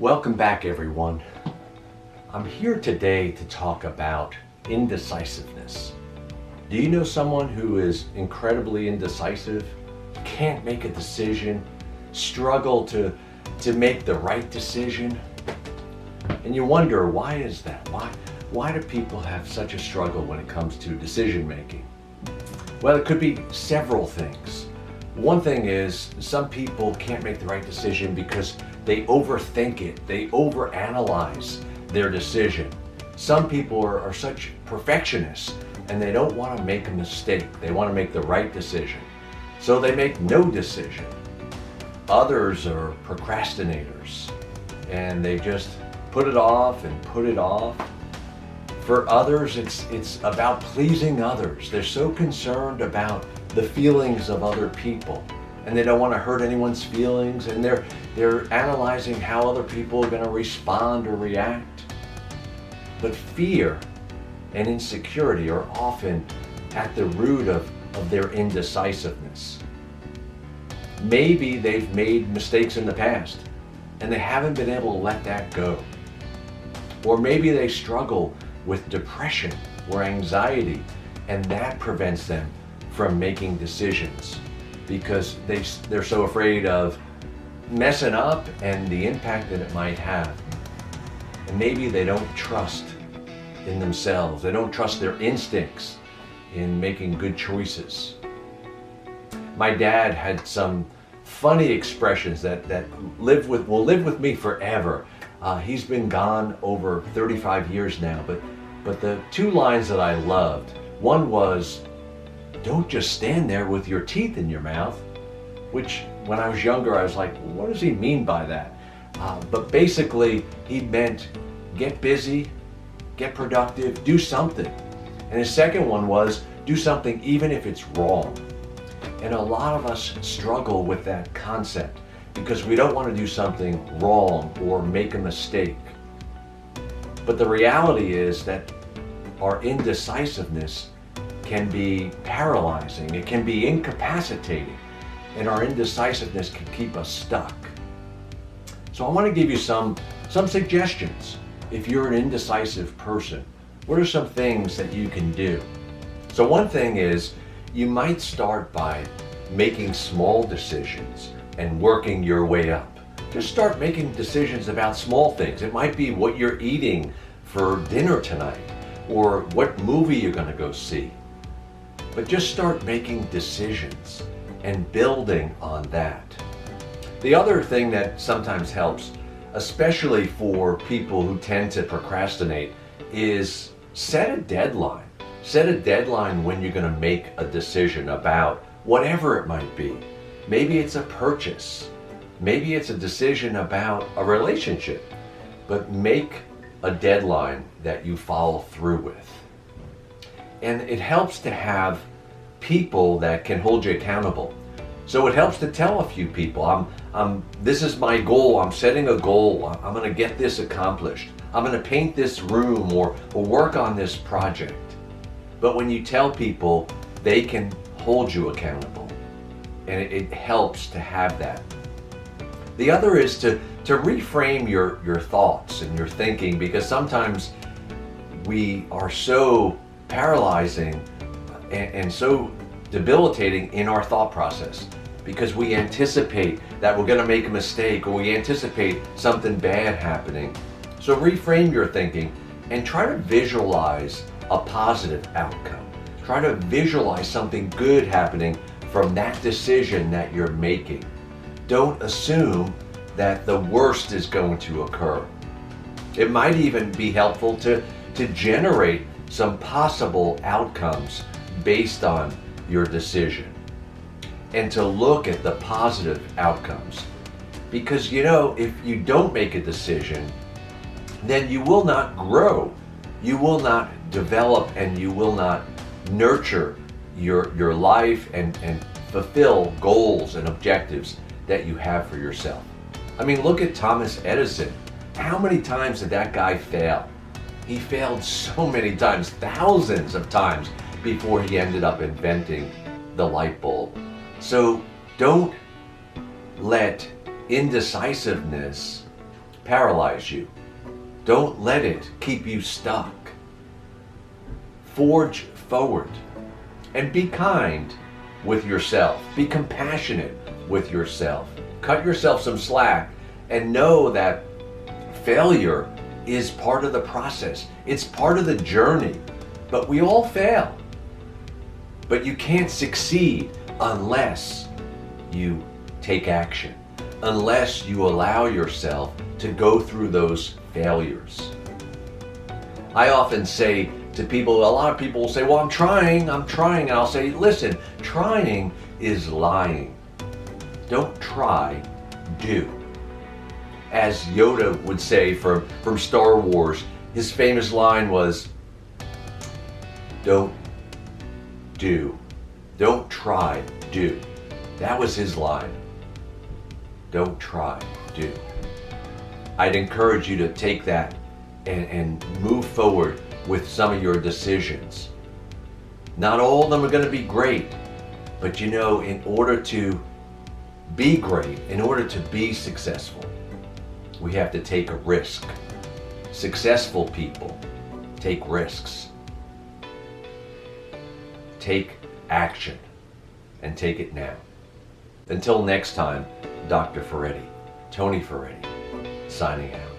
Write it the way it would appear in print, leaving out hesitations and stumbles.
Welcome back, everyone. I'm here today to talk about indecisiveness. Do you know someone who is incredibly indecisive, can't make a decision, struggle to make the right decision? And you wonder, why is that? Why do people have such a struggle when it comes to decision making? Well, it could be several things. One thing is, some people can't make the right decision because they overthink it, they overanalyze their decision. Some people are such perfectionists and they don't want to make a mistake. They want to make the right decision. So they make no decision. Others are procrastinators and they just put it off and put it off. For others, it's about pleasing others. They're so concerned about the feelings of other people and they don't want to hurt anyone's feelings, and they're analyzing how other people are going to respond or react. But fear and insecurity are often at the root of their indecisiveness. Maybe they've made mistakes in the past and they haven't been able to let that go. Or maybe they struggle with depression or anxiety, and that prevents them from making decisions because they're so afraid of messing up and the impact that it might have. And maybe they don't trust in themselves. They don't trust their instincts in making good choices. My dad had some funny expressions that will live with me forever. He's been gone over 35 years now, but the two lines that I loved, one was, "Don't just stand there with your teeth in your mouth," which when I was younger, I was like, what does he mean by that? But basically, he meant get busy, get productive, do something. And his second one was, do something even if it's wrong. And a lot of us struggle with that concept because we don't want to do something wrong or make a mistake. But the reality is that our indecisiveness can be paralyzing, it can be incapacitating, and our indecisiveness can keep us stuck. So I want to give you some suggestions. If you're an indecisive person, what are some things that you can do? So one thing is, you might start by making small decisions and working your way up. Just start making decisions about small things. It might be what you're eating for dinner tonight, or what movie you're going to go see. But just start making decisions and building on that. The other thing that sometimes helps, especially for people who tend to procrastinate, is set a deadline. Set a deadline when you're going to make a decision about whatever it might be. Maybe it's a purchase. Maybe it's a decision about a relationship. But make a deadline that you follow through with. And it helps to have people that can hold you accountable. So it helps to tell a few people, this is my goal, I'm setting a goal, I'm going to get this accomplished. I'm going to paint this room or work on this project. But when you tell people, they can hold you accountable. And it helps to have that. The other is to reframe your thoughts and your thinking, because sometimes we are so paralyzing and so debilitating in our thought process because we anticipate that we're going to make a mistake, or we anticipate something bad happening. So reframe your thinking and try to visualize a positive outcome. Try to visualize something good happening from that decision that you're making. Don't assume that the worst is going to occur. It might even be helpful to generate some possible outcomes based on your decision and to look at the positive outcomes. Because if you don't make a decision, then you will not grow, you will not develop, and you will not nurture your life and fulfill goals and objectives that you have for yourself. I mean, look at Thomas Edison. How many times did that guy fail? He failed so many times, thousands of times, before he ended up inventing the light bulb. So don't let indecisiveness paralyze you. Don't let it keep you stuck. Forge forward and be kind with yourself. Be compassionate with yourself. Cut yourself some slack and know that failure is part of the process. It's part of the journey. But we all fail. But you can't succeed unless you take action, unless you allow yourself to go through those failures. I often say to people, a lot of people will say, well, I'm trying. And I'll say, listen, trying is lying. Don't try, do. As Yoda would say from Star Wars, his famous line was, don't do. Don't try, do. That was his line. Don't try, do. I'd encourage you to take that and move forward with some of your decisions. Not all of them are going to be great, but you know, in order to be great, in order to be successful, we have to take a risk. Successful people take risks. Take action and take it now. Until next time, Dr. Ferretti, Tony Ferretti, signing out.